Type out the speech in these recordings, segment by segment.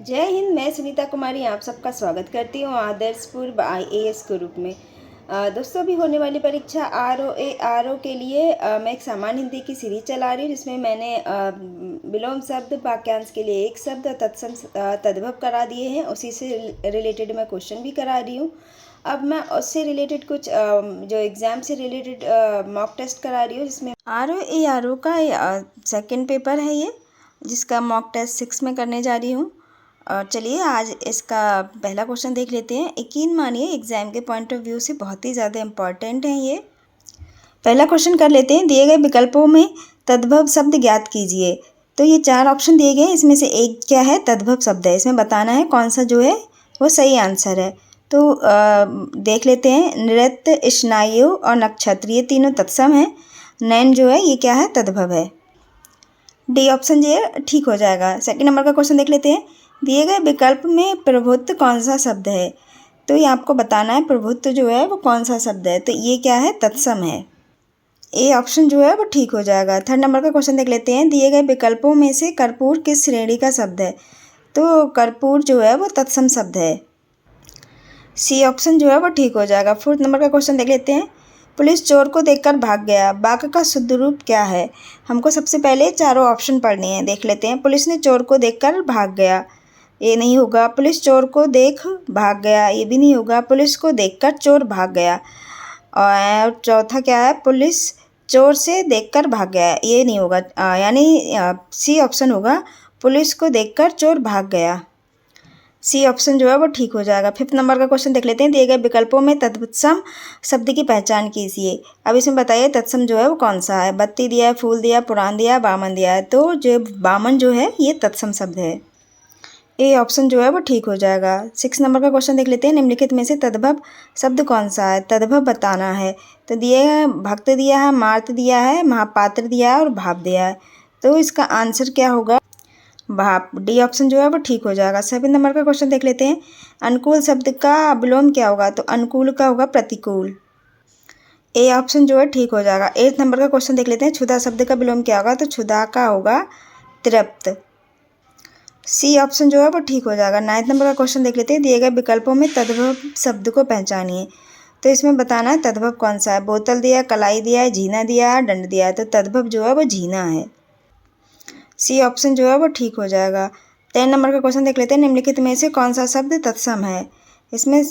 जय हिंद। मैं सुनीता कुमारी आप सबका स्वागत करती हूँ आदर्श पूर्व IAS के रूप में। दोस्तों, अभी होने वाली परीक्षा RO के लिए मैं एक सामान्य हिंदी की सीरीज चला रही हूँ, जिसमें मैंने विलोम शब्द वाक्यांश के लिए एक शब्द तत्सम तद्भव करा दिए हैं। उसी से रिलेटेड मैं क्वेश्चन भी करा रही हूँ। अब मैं उससे रिलेटेड कुछ जो एग्ज़ाम से रिलेटेड मॉक टेस्ट करा रही हूँ, जिसमें RO का सेकेंड पेपर है ये, जिसका मॉक टेस्ट 6 में करने जा रही हूँ। और चलिए आज इसका पहला क्वेश्चन देख लेते हैं। यकीन मानिए एग्जाम के पॉइंट ऑफ व्यू से बहुत ही ज़्यादा इम्पॉर्टेंट है ये। पहला क्वेश्चन कर लेते हैं। दिए गए विकल्पों में तद्भव शब्द ज्ञात कीजिए। तो ये 4 ऑप्शन दिए गए हैं, इसमें से एक क्या है, तद्भव शब्द है। इसमें बताना है कौन सा जो है वो सही आंसर है। तो देख लेते हैं। नृत्य, स्नायु और नक्षत्र, ये तीनों तत्सम है। नैन जो है ये क्या है, तद्भव है। डी ऑप्शन जो है ठीक हो जाएगा। सेकंड नंबर का क्वेश्चन देख लेते हैं। दिए गए विकल्प में प्रभुत्व कौन सा शब्द है। तो ये आपको बताना है प्रभुत्व जो है वो कौन सा शब्द है। तो ये क्या है, तत्सम है। ए ऑप्शन जो है वो ठीक हो जाएगा। थर्ड नंबर का क्वेश्चन देख लेते हैं। दिए गए विकल्पों में से कर्पूर किस श्रेणी का शब्द है। तो कर्पूर जो है वो तत्सम शब्द है। सी ऑप्शन जो है वो ठीक हो जाएगा। फोर्थ नंबर का क्वेश्चन देख लेते हैं। पुलिस चोर को देखकर भाग गया, वाक्य का शुद्ध रूप क्या है। हमको सबसे पहले चारों ऑप्शन पढ़ने हैं। देख लेते हैं। पुलिस ने चोर को देखकर भाग गया, ये नहीं होगा। पुलिस चोर को देख भाग गया, ये भी नहीं होगा। पुलिस को देखकर चोर भाग गया। और चौथा क्या है, पुलिस चोर से देखकर भाग गया, ये नहीं होगा। यानी सी ऑप्शन होगा, पुलिस को देखकर चोर भाग गया। सी ऑप्शन जो है वो ठीक हो जाएगा। फिफ्थ नंबर का क्वेश्चन देख लेते हैं। दिए गए विकल्पों में तत्सम शब्द की पहचान कीजिए। अब इसमें बताइए तत्सम जो है वो कौन सा है। बत्ती दिया है, फूल दिया, पुराण दिया, बामन दिया है। तो जो बामन जो है ये तत्सम शब्द है। ए ऑप्शन जो है वो ठीक हो जाएगा। 6 नंबर का क्वेश्चन देख लेते हैं। निम्नलिखित में से तद्भव शब्द कौन सा है। तद्भव बताना है। तो दिए गए भक्त दिया है, मार्त दिया है, महापात्र दिया है और भाव दिया है। तो इसका आंसर क्या होगा, भाप। डी ऑप्शन जो है वो ठीक हो जाएगा। 7 नंबर का क्वेश्चन देख लेते हैं। अनुकूल शब्द का विलोम क्या होगा। तो अनुकूल का होगा प्रतिकूल। ए ऑप्शन जो है ठीक हो जाएगा। 8 नंबर का क्वेश्चन देख लेते हैं। क्षुधा शब्द का विलोम क्या होगा। तो क्षुधा का होगा तृप्त। सी ऑप्शन जो है वो ठीक हो जाएगा। 9 नंबर का क्वेश्चन देख लेते हैं। दिए गए विकल्पों में तद्भव शब्द को पहचानिए। तो इसमें बताना है तद्भव कौन सा है। बोतल दिया है, कलाई दिया है, झीना दिया है, दंड दिया है। तो तद्भव जो है वो झीना है। सी ऑप्शन जो है वो ठीक हो जाएगा। 10 नंबर का क्वेश्चन देख लेते हैं। निम्नलिखित में से कौन सा शब्द तत्सम है। इसमें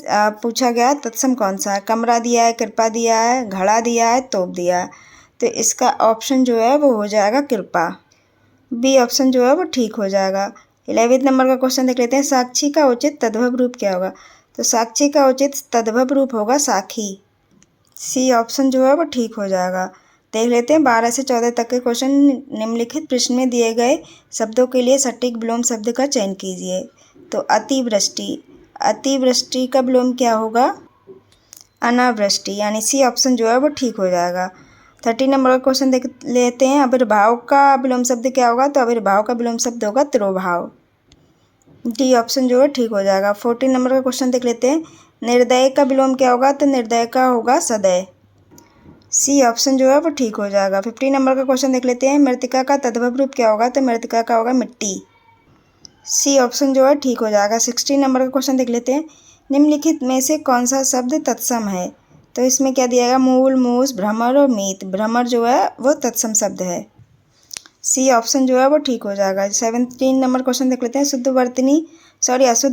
पूछा गया तत्सम कौन सा है। कमरा दिया है, कृपा दिया है, घड़ा दिया है, तोप दिया है। तो इसका ऑप्शन जो है वो हो जाएगा कृपा। बी ऑप्शन जो है वो ठीक हो जाएगा। 11 नंबर का क्वेश्चन देख लेते हैं। साक्षी का उचित तद्भव रूप क्या होगा। तो साक्षी का उचित तद्भव रूप होगा साखी। सी ऑप्शन जो है वो ठीक हो जाएगा। देख लेते हैं 12 से 14 तक के क्वेश्चन। निम्नलिखित प्रश्न में दिए गए शब्दों के लिए सटीक विलोम शब्द का चयन कीजिए। तो अतिवृष्टि, अतिवृष्टि का विलोम क्या होगा, अनावृष्टि। यानी सी ऑप्शन जो है वो ठीक हो जाएगा। 13 नंबर का क्वेश्चन देख लेते हैं। आविर्भाव का विलोम शब्द क्या होगा। तो आविर्भाव का विलोम शब्द होगा तिरोभाव। डी ऑप्शन जो है ठीक हो जाएगा। 14 नंबर का क्वेश्चन देख लेते हैं। निर्दय का विलोम क्या होगा। तो निर्दय का होगा सदय। सी ऑप्शन जो है वो ठीक हो जाएगा। 15 नंबर का क्वेश्चन देख लेते हैं। मृतिका का तद्भव रूप क्या होगा। तो मृतिका का होगा मिट्टी। सी ऑप्शन जो है ठीक हो जाएगा। 16 नंबर का क्वेश्चन देख लेते हैं। निम्नलिखित में से कौन सा शब्द तत्सम है। तो इसमें क्या दिया गया, मूल, मूस, भ्रमर और मीत। भ्रमर जो है वो तत्सम शब्द है। सी ऑप्शन जो है वो ठीक हो जाएगा। 17 नंबर क्वेश्चन देख लेते हैं। अशुद्ध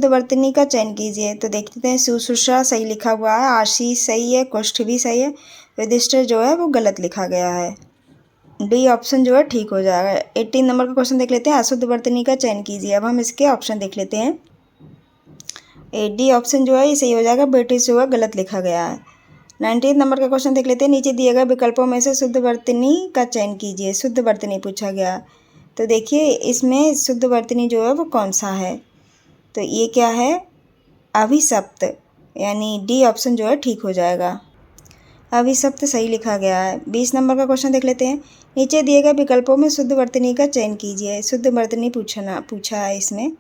वर्तनी का चयन कीजिए। तो देख लेते हैं। सुश्रुषा सही लिखा हुआ है, आशीष सही है, कुष्ठ भी सही है, युधिष्ठिर जो है वो गलत लिखा गया है। डी ऑप्शन जो है ठीक हो जाएगा। 18 नंबर का क्वेश्चन देख लेते हैं। अशुद्ध वर्तनी का चयन कीजिए। अब हम इसके ऑप्शन देख लेते हैं। डी ऑप्शन जो है ये सही हो जाएगा, ब्रिटिश जो है गलत लिखा गया है। 19 नंबर का क्वेश्चन देख लेते हैं। नीचे दिए गए विकल्पों में से शुद्ध वर्तनी का चयन कीजिए। शुद्ध वर्तनी पूछा गया। तो देखिए इसमें शुद्ध वर्तनी जो है वो कौन सा है। तो ये क्या है, अभिशप्त। यानी डी ऑप्शन जो है ठीक हो जाएगा। अभिशप्त सही लिखा गया है। 20 नंबर का क्वेश्चन देख लेते हैं। नीचे दिए गए विकल्पों में शुद्ध वर्तनी का चयन कीजिए। शुद्ध वर्तनी पूछा है इसमें।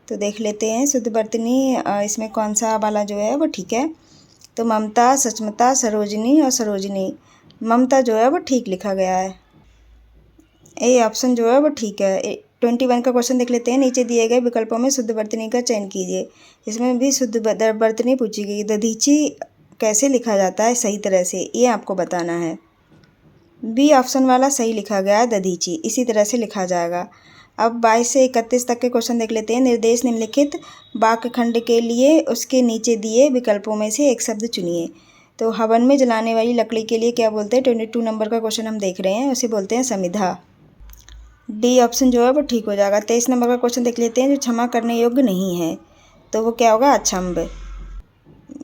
तो देख लेते हैं शुद्ध वर्तनी इसमें कौन सा वाला जो है वो ठीक है। तो ममता, सचमता, सरोजिनी और सरोजिनी। ममता जो है वो ठीक लिखा गया है। ए ऑप्शन जो है वो ठीक है। 21 का क्वेश्चन देख लेते हैं। नीचे दिए गए विकल्पों में शुद्ध वर्तनी का चयन कीजिए। इसमें भी शुद्ध वर्तनी पूछी गई। दधीची कैसे लिखा जाता है सही तरह से, ये आपको बताना है। बी ऑप्शन वाला सही लिखा गया है, दधीची इसी तरह से लिखा जाएगा। अब 22 से 31 तक के क्वेश्चन देख लेते हैं। निर्देश निम्नलिखित वाक्य खंड के लिए उसके नीचे दिए विकल्पों में से एक शब्द चुनिए। तो हवन में जलाने वाली लकड़ी के लिए क्या बोलते हैं? 22 नंबर का क्वेश्चन हम देख रहे हैं, उसे बोलते हैं समिधा। डी ऑप्शन जो है वो ठीक हो जाएगा। 23 नंबर का क्वेश्चन देख लेते हैं। जो क्षमा करने योग्य नहीं है, तो वो क्या होगा? अक्षम्य।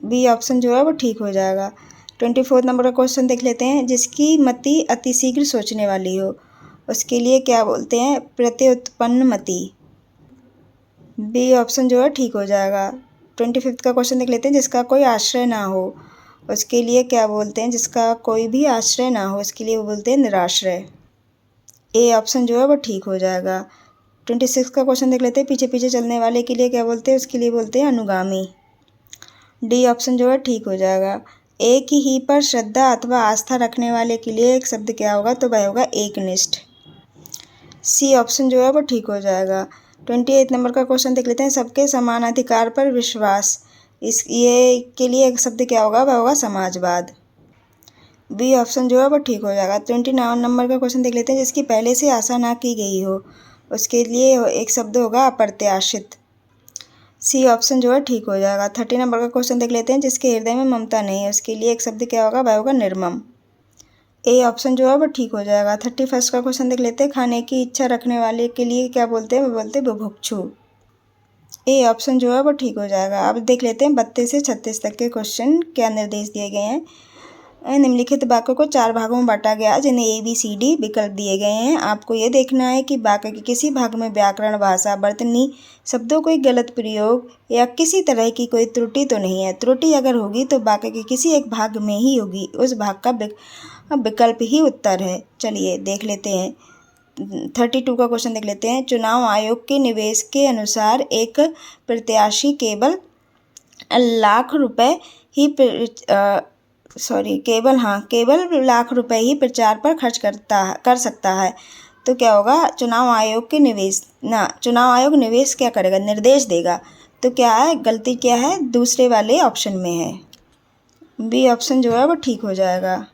बी ऑप्शन जो है वो ठीक हो जाएगा। 24 नंबर का क्वेश्चन देख लेते हैं। जिसकी मति अतिशीघ्र सोचने वाली हो, उसके लिए क्या बोलते हैं? प्रत्युत्पन्न मति। बी ऑप्शन जो है ठीक हो जाएगा। 25 का क्वेश्चन देख लेते हैं। जिसका कोई आश्रय ना हो, उसके लिए क्या बोलते हैं? जिसका कोई भी आश्रय ना हो, उसके लिए वो बोलते हैं निराश्रय। ए ऑप्शन जो है वो ठीक हो जाएगा। 26 का क्वेश्चन देख लेते हैं। पीछे पीछे चलने वाले के लिए क्या बोलते हैं? उसके लिए बोलते हैं अनुगामी। डी ऑप्शन जो है ठीक हो जाएगा। एक ही पर श्रद्धा अथवा आस्था रखने वाले के लिए एक शब्द क्या होगा? तो वह होगा एकनिष्ठ। सी ऑप्शन जो है वो ठीक हो जाएगा। 28 नंबर का क्वेश्चन देख लेते हैं। सबके समान अधिकार पर विश्वास, इस ये के लिए एक शब्द क्या होगा? वह होगा समाजवाद। बी ऑप्शन जो है वो ठीक हो जाएगा। 29 नंबर का क्वेश्चन देख लेते हैं। जिसकी पहले से आशा ना की गई हो, उसके लिए एक शब्द होगा अप्रत्याशित। सी ऑप्शन जो है ठीक हो जाएगा। 30 नंबर का क्वेश्चन देख लेते हैं। जिसके हृदय में ममता नहीं है, उसके लिए एक शब्द क्या होगा? वह होगा निर्मम। ए ऑप्शन जो है वो ठीक हो जाएगा। 31 का क्वेश्चन देख लेते हैं। खाने की इच्छा रखने वाले के लिए क्या बोलते हैं? वो बोलते हैं बुभुक्षु। ए ऑप्शन जो है वो ठीक हो जाएगा। अब देख लेते हैं 32 से 36 तक के क्वेश्चन क्या निर्देश दिए गए हैं। निम्नलिखित वाक्यों को 4 भागों में बांटा गया, जिन्हें ए बी सी डी विकल्प दिए गए हैं। आपको ये देखना है कि वाक्य के किसी भाग में व्याकरण, भाषा, वर्तनी, शब्दों कोई गलत प्रयोग या किसी तरह की कोई त्रुटि तो नहीं है। त्रुटि अगर होगी तो वाक्य के किसी एक भाग में ही होगी, उस भाग का विकल्प ही उत्तर है। चलिए देख लेते हैं। 32 का क्वेश्चन देख लेते हैं। चुनाव आयोग के निवेश के अनुसार एक प्रत्याशी केवल लाख रुपए ही केवल लाख रुपए ही प्रचार पर खर्च कर सकता है। तो क्या होगा? चुनाव आयोग निवेश क्या करेगा? निर्देश देगा। तो क्या है? गलती क्या है? दूसरे वाले ऑप्शन में है। बी ऑप्शन जो है वो ठीक हो जाएगा।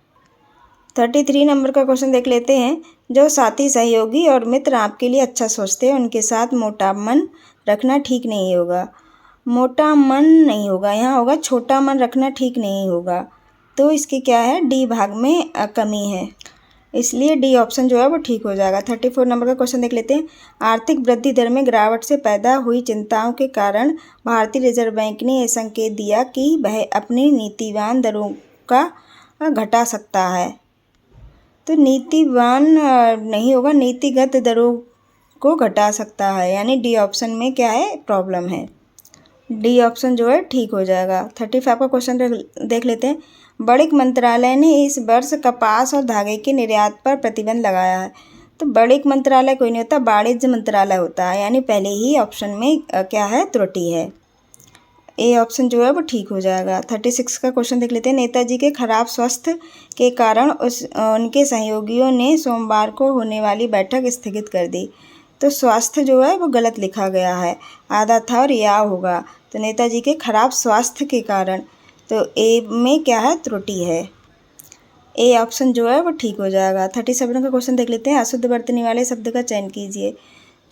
33 नंबर का क्वेश्चन देख लेते हैं। जो साथी, सहयोगी और मित्र आपके लिए अच्छा सोचते हैं, उनके साथ मोटा मन रखना ठीक नहीं होगा। मोटा मन नहीं होगा, यहाँ होगा छोटा मन रखना ठीक नहीं होगा। तो इसके क्या है? डी भाग में कमी है, इसलिए डी ऑप्शन जो है वो ठीक हो जाएगा। 34 नंबर का क्वेश्चन देख लेते हैं। आर्थिक वृद्धि दर में गिरावट से पैदा हुई चिंताओं के कारण भारतीय रिजर्व बैंक ने यह संकेत दिया कि वह अपनी नीतिवान दरों का घटा सकता है। तो नीतिवान नहीं होगा, नीतिगत दरों को घटा सकता है, यानी डी ऑप्शन में क्या है? प्रॉब्लम है। डी ऑप्शन जो है ठीक हो जाएगा। 35 का क्वेश्चन देख लेते हैं। वाणिज्य मंत्रालय ने इस वर्ष कपास और धागे के निर्यात पर प्रतिबंध लगाया है। तो वाणिज्य मंत्रालय कोई नहीं होता, वाणिज्य मंत्रालय होता है, यानी पहले ही ऑप्शन में क्या है? त्रुटि है। ए ऑप्शन जो है वो ठीक हो जाएगा। 36 का क्वेश्चन देख लेते हैं। नेताजी के खराब स्वास्थ्य के कारण उनके सहयोगियों ने सोमवार को होने वाली बैठक स्थगित कर दी। तो स्वास्थ्य जो है वो गलत लिखा गया है, आधा था और या होगा। तो नेताजी के खराब स्वास्थ्य के कारण, तो ए में क्या है? त्रुटि है। ए ऑप्शन जो है वो ठीक हो जाएगा। 37 का क्वेश्चन देख लेते हैं। अशुद्ध वर्तनी वाले शब्द का चयन कीजिए।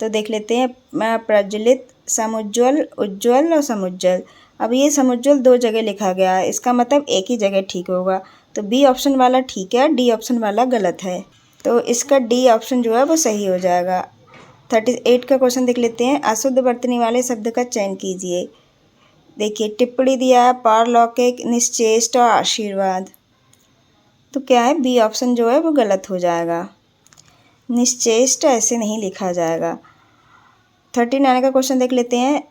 तो देख लेते हैं। प्रज्वलित, समुज्ज्वल, उज्ज्वल और समुज्ज्वल। अब ये समुज्ज्वल 2 जगह लिखा गया है, इसका मतलब एक ही जगह ठीक होगा। तो बी ऑप्शन वाला ठीक है, डी ऑप्शन वाला गलत है। तो इसका डी ऑप्शन जो है वो सही हो जाएगा। 38 का क्वेश्चन देख लेते हैं। अशुद्ध वर्तनी वाले शब्द का चयन कीजिए। देखिए टिप्पणी दिया है, पारलौकिक, निश्चेष्ट और आशीर्वाद। तो क्या है? बी ऑप्शन जो है वो गलत हो जाएगा। निश्चेष्ट ऐसे नहीं लिखा जाएगा। 39 का क्वेश्चन देख लेते हैं।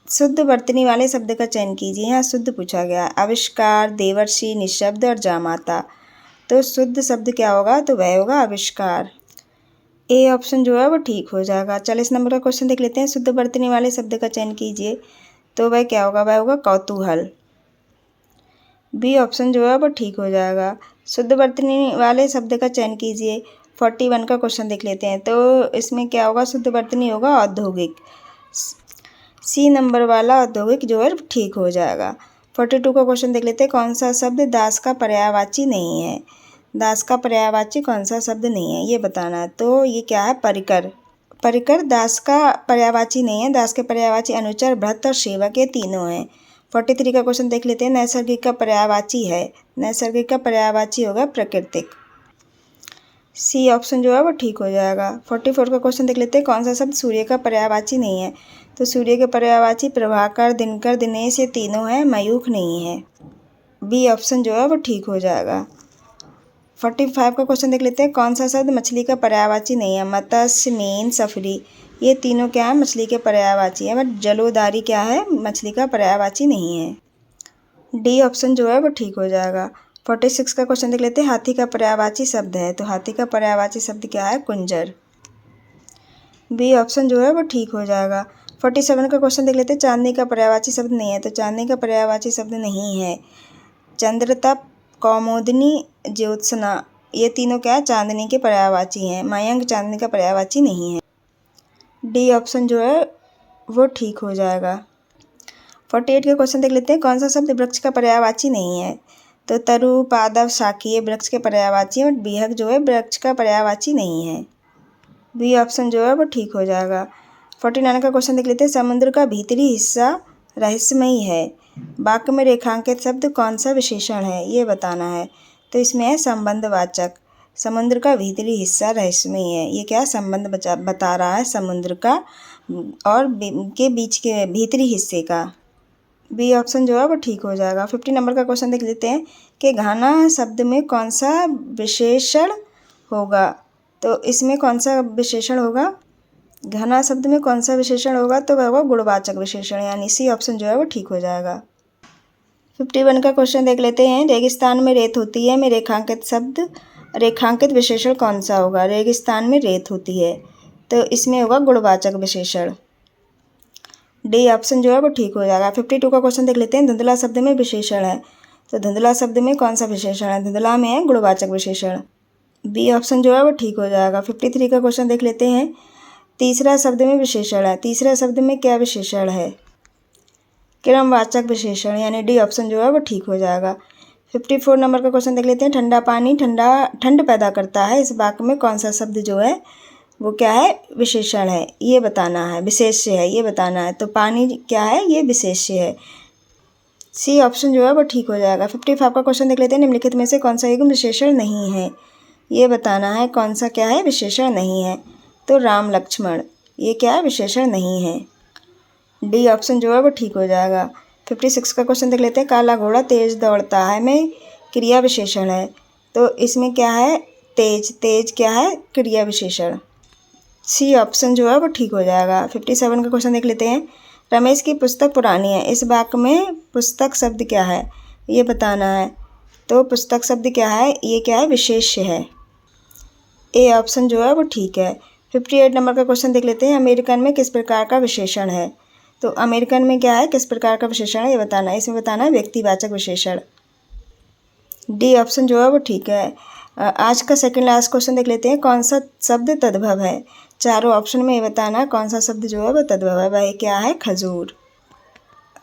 शुद्ध वर्तनी वाले शब्द का चयन कीजिए। यहाँ शुद्ध पूछा गया। आविष्कार, देवर्षि, निशब्द और जामाता। तो शुद्ध शब्द क्या होगा? तो वह होगा आविष्कार। ए ऑप्शन जो है वो ठीक हो जाएगा। 40 नंबर का क्वेश्चन देख लेते हैं। शुद्ध वर्तनी वाले शब्द का चयन कीजिए। तो वह क्या होगा? वह होगा कौतूहल। बी ऑप्शन जो है वो ठीक हो जाएगा। शुद्ध वर्तनी वाले शब्द का चयन कीजिए। 41 का क्वेश्चन देख लेते हैं। तो इसमें क्या होगा, शुद्ध वर्तनी होगा औद्योगिक। सी नंबर वाला औद्योगिक जो है ठीक हो जाएगा। 42 का क्वेश्चन देख लेते हैं। कौन सा शब्द दास का पर्यायवाची नहीं है? दास का पर्यायवाची कौन सा शब्द नहीं है, ये बताना है। तो ये क्या है, परिकर। परिकर दास का पर्यायवाची नहीं है। दास के पर्यायवाची अनुचर, भृत्य और सेवक, ये तीनों हैं। 43 का क्वेश्चन देख लेते हैं। नैसर्गिक का पर्यायवाची है। नैसर्गिक का पर्यायवाची होगा प्राकृतिक। सी ऑप्शन जो है वो ठीक हो जाएगा। 44 का क्वेश्चन देख लेते हैं। कौन सा शब्द सूर्य का पर्यायवाची नहीं है? तो सूर्य के पर्यायवाची प्रभाकर, दिनकर, दिनेश, ये तीनों हैं, मयूख नहीं है। बी ऑप्शन जो है वो ठीक हो जाएगा। 45 का क्वेश्चन देख लेते हैं। कौन सा शब्द मछली का पर्यायवाची नहीं है? मत्स्य, मीन, सफरी, ये तीनों क्या है, मछली के पर्यायवाची है। बट जलोदारी क्या है, मछली का पर्यायवाची नहीं है। डी ऑप्शन जो है वो ठीक हो जाएगा। 46 का क्वेश्चन देख लेते हैं। हाथी का पर्यायवाची शब्द है? तो हाथी का पर्यायवाची शब्द क्या है, कुंजर। बी ऑप्शन जो है वो ठीक हो जाएगा। 47 का क्वेश्चन देख लेते हैं। चांदनी का पर्यायवाची शब्द नहीं है? तो चांदनी का पर्यायवाची शब्द नहीं है। चंद्रतप, कौमुदनी, ज्योत्सना, ये तीनों क्या है, चांदनी के पर्यायवाची हैं। मयंक चांदनी का पर्यायवाची नहीं है। डी ऑप्शन जो है वो ठीक हो जाएगा। 48 के क्वेश्चन देख लेते हैं। कौन सा शब्द वृक्ष का पर्यायवाची नहीं है? तो तरु, पादप, शाकी, ये वृक्ष के पर्यायवाची है। बट बीहक जो है वृक्ष का पर्यायवाची नहीं है। बी ऑप्शन जो है वो ठीक हो जाएगा। 49 का क्वेश्चन देख लेते हैं। समुद्र का भीतरी हिस्सा रहस्यमयी है। वाक्य में रेखांकित शब्द कौन सा विशेषण है, ये बताना है। तो इसमें है संबंधवाचक। समुद्र का भीतरी हिस्सा रहस्यमयी है, ये क्या संबंध बता रहा है समुद्र का और के बीच के भीतरी हिस्से का। बी ऑप्शन जो है वो ठीक हो जाएगा। 50 नंबर का क्वेश्चन देख लेते हैं कि घाना शब्द में कौन सा विशेषण होगा? तो इसमें कौन सा विशेषण होगा, घना शब्द में कौन सा विशेषण होगा? तो वह होगा गुणवाचक विशेषण, यानी सी ऑप्शन जो है वो ठीक हो जाएगा। 51 का क्वेश्चन देख लेते हैं। रेगिस्तान में रेत होती है में रेखांकित विशेषण कौन सा होगा? रेगिस्तान में रेत होती है, तो इसमें होगा गुणवाचक विशेषण। डी ऑप्शन जो है वो ठीक हो जाएगा। 52 का क्वेश्चन देख लेते हैं। धुंधला शब्द में विशेषण है, तो धुंधला शब्द में कौन सा विशेषण है? धुंधला में है गुणवाचक विशेषण। बी ऑप्शन जो है वो ठीक हो जाएगा। 53 का क्वेश्चन देख लेते हैं। तीसरा शब्द में विशेषण है, तीसरा शब्द में क्या विशेषण है? क्रमवाचक विशेषण, यानी डी ऑप्शन जो है वो ठीक हो जाएगा। 54 नंबर का क्वेश्चन देख लेते हैं। ठंडा पानी ठंड पैदा करता है, इस वाक्य में कौन सा शब्द जो है वो क्या है, विशेषण है, ये बताना है, विशेष्य है, ये बताना है। तो पानी क्या है, ये विशेष्य है। सी ऑप्शन जो है वो ठीक हो जाएगा। 55 का क्वेश्चन देख लेते हैं। निम्नलिखित में से कौन सा एक विशेषण नहीं है, ये बताना है, कौन सा क्या है, विशेषण नहीं है। तो राम लक्ष्मण, ये क्या है, विशेषण नहीं है। डी ऑप्शन जो है वो ठीक हो जाएगा। 56 का क्वेश्चन देख लेते हैं। काला घोड़ा तेज दौड़ता है में क्रिया विशेषण है, तो इसमें क्या है, तेज, तेज क्या है, क्रिया विशेषण। सी ऑप्शन जो है वो ठीक हो जाएगा। 57 का क्वेश्चन देख लेते हैं। रमेश की पुस्तक पुरानी है, इस वाक्य में पुस्तक शब्द क्या है, ये बताना है। तो पुस्तक शब्द क्या है, ये क्या है, विशेष्य है। ए ऑप्शन जो है वो ठीक है। 58 नंबर का क्वेश्चन देख लेते हैं। अमेरिकन में किस प्रकार का विशेषण है? तो अमेरिकन में क्या है, किस प्रकार का विशेषण है, ये बताना है। इसमें बताना है व्यक्तिवाचक विशेषण। डी ऑप्शन जो है वो ठीक है। आज का सेकंड लास्ट क्वेश्चन देख लेते हैं। कौन सा शब्द तद्भव है? चारों ऑप्शन में ये बताना है कौन सा शब्द जो है वो तद्भव है, वह क्या है, खजूर।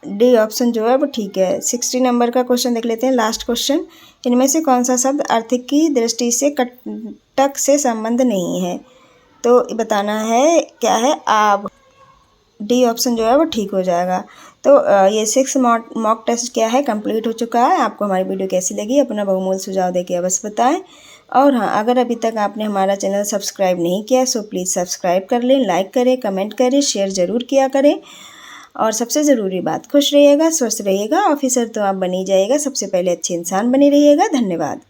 डी ऑप्शन जो है वो ठीक है। 60 नंबर का क्वेश्चन देख लेते हैं, लास्ट क्वेश्चन। इनमें से कौन सा शब्द आर्थिक की दृष्टि से कटक से संबंध नहीं है? तो बताना है क्या है, आब। डी ऑप्शन जो है वो ठीक हो जाएगा। तो ये 6 मॉक टेस्ट क्या है, कंप्लीट हो चुका है। आपको हमारी वीडियो कैसी लगी, अपना बहुमूल्य सुझाव देके अवश्य बताएं। और हाँ, अगर अभी तक आपने हमारा चैनल सब्सक्राइब नहीं किया सो प्लीज़ सब्सक्राइब कर लें, लाइक करें, कमेंट करें, शेयर ज़रूर किया करें। और सबसे ज़रूरी बात, खुश रहिएगा, स्वस्थ रहिएगा, ऑफिसर तो आप बन ही जाइएगा, सबसे पहले अच्छे इंसान बने रहिएगा। धन्यवाद।